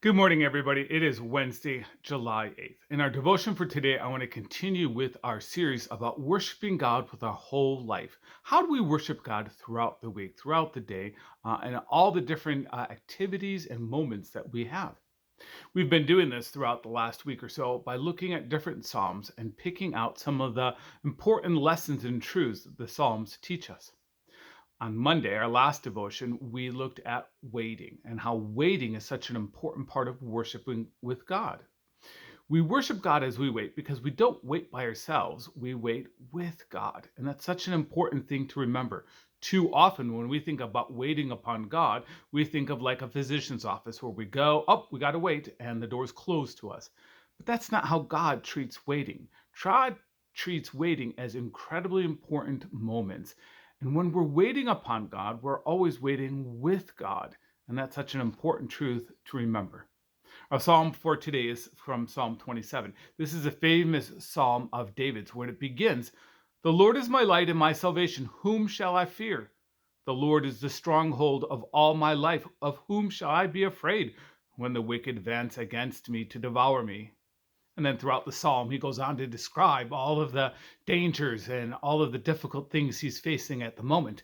Good morning, everybody. It is Wednesday, July 8th. In our devotion for today, I want to continue with our series about worshiping God with our whole life. How do we worship God throughout the week, throughout the day, and all the different activities and moments that we have? We've been doing this throughout the last week or so by looking at different Psalms and picking out some of the important lessons and truths that the Psalms teach us. On Monday, our last devotion, we looked at waiting and how waiting is such an important part of worshiping with God. We worship God as we wait because we don't wait by ourselves, we wait with God. And that's such an important thing to remember. Too often, when we think about waiting upon God, we think of like a physician's office where we go, oh, we got to wait, and the door's closed to us. But that's not how God treats waiting. God treats waiting as incredibly important moments. And when we're waiting upon God, we're always waiting with God. And that's such an important truth to remember. Our psalm for today is from Psalm 27. This is a famous psalm of David's when it begins, "The Lord is my light and my salvation. Whom shall I fear? The Lord is the stronghold of all my life. Of whom shall I be afraid when the wicked advance against me to devour me?" And then throughout the psalm, he goes on to describe all of the dangers and all of the difficult things he's facing at the moment.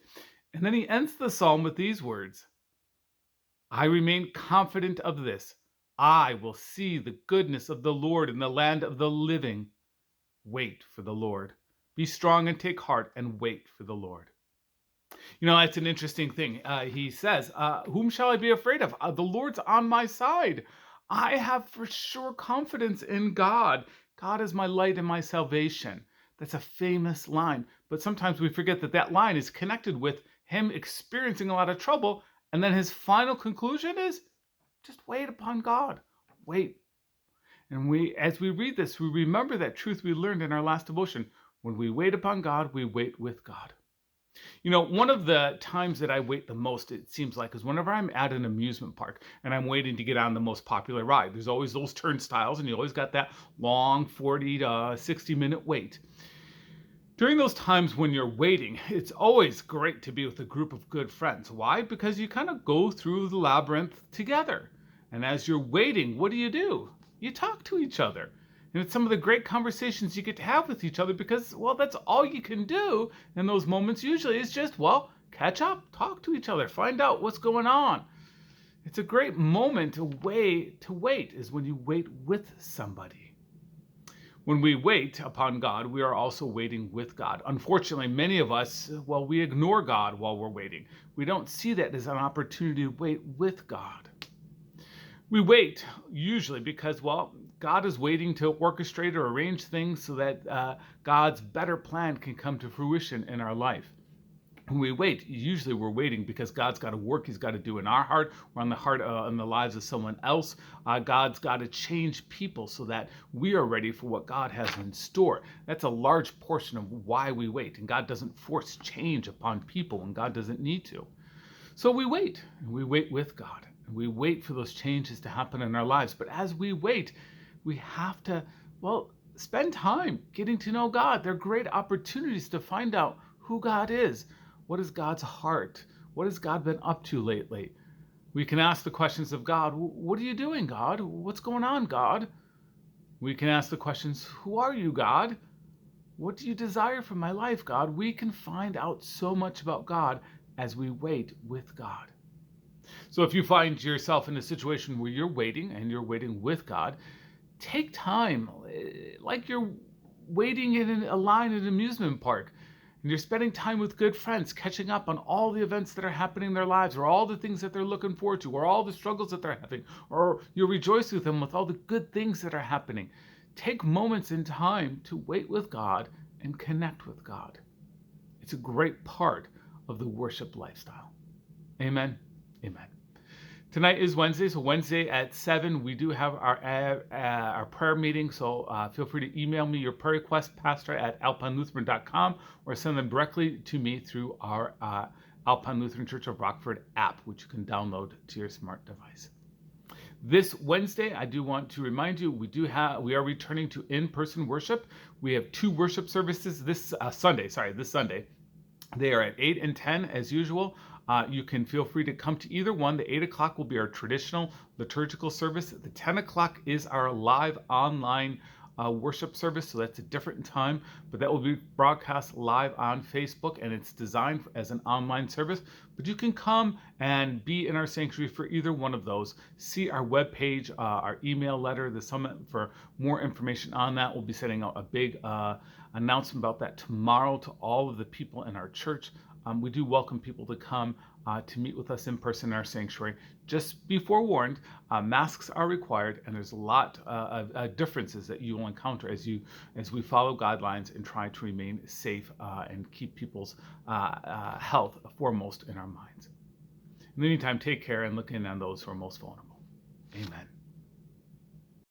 And then he ends the psalm with these words: I remain confident of this. I will see the goodness of the Lord in the land of the living. Wait for the Lord. Be strong and take heart and wait for the Lord. That's an interesting thing. He says, whom shall I be afraid of? The Lord's on my side. I have for sure confidence in God. God is my light and my salvation. That's a famous line. But sometimes we forget that that line is connected with him experiencing a lot of trouble. And then his final conclusion is just wait upon God. Wait. And as we read this, we remember that truth we learned in our last devotion. When we wait upon God, we wait with God. One of the times that I wait the most, it seems like, is whenever I'm at an amusement park and I'm waiting to get on the most popular ride. There's always those turnstiles, and you always got that long 40 to 60-minute wait. During those times when you're waiting, it's always great to be with a group of good friends. Why? Because you kind of go through the labyrinth together. And as you're waiting, what do? You talk to each other. And it's some of the great conversations you get to have with each other because, well, that's all you can do in those moments usually is just, well, catch up, talk to each other, find out what's going on. It's a great moment to wait is when you wait with somebody. When we wait upon God, we are also waiting with God. Unfortunately, many of us, well, we ignore God while we're waiting. We don't see that as an opportunity to wait with God. We wait usually because, well, God is waiting to orchestrate or arrange things so that God's better plan can come to fruition in our life. When we wait, usually we're waiting because God's got to work. He's got to do in our heart or on the heart in the lives of someone else. God's got to change people so that we are ready for what God has in store. That's a large portion of why we wait. And God doesn't force change upon people when God doesn't need to. So we wait, and we wait with God, and we wait for those changes to happen in our lives. But as we wait, we have to, well, spend time getting to know God. They're great opportunities to find out who God is. What is God's heart? What has God been up to lately? We can ask the questions of God. What are you doing, God? What's going on, God? We can ask the questions, who are you, God? What do you desire from my life, God? We can find out so much about God as we wait with God. So if you find yourself in a situation where you're waiting and you're waiting with God, take time, like you're waiting in a line at an amusement park and you're spending time with good friends, catching up on all the events that are happening in their lives, or all the things that they're looking forward to, or all the struggles that they're having, or you rejoice with them with all the good things that are happening. Take moments in time to wait with God and connect with God. It's a great part of the worship lifestyle. Amen. Amen. Tonight is Wednesday, so Wednesday at 7, we do have our prayer meeting, so feel free to email me your prayer request, pastor@alpinelutheran.com, or send them directly to me through our Alpine Lutheran Church of Rockford app, which you can download to your smart device. This Wednesday, I do want to remind you, we are returning to in-person worship. We have 2 worship services this Sunday. They are at 8 and 10 as usual. You can feel free to come to either one. The 8 o'clock will be our traditional liturgical service. The 10 o'clock is our live online worship service, so that's a different time, but that will be broadcast live on Facebook, and it's designed as an online service. But you can come and be in our sanctuary for either one of those. See our webpage, our email letter, the summit, for more information on that. We'll be sending out a big announcement about that tomorrow to all of the people in our church. We do welcome people to come to meet with us in person in our sanctuary. Just be forewarned, masks are required, and there's a lot of differences that you will encounter as we follow guidelines and try to remain safe and keep people's health foremost in our minds. In the meantime, take care and look in on those who are most vulnerable. Amen.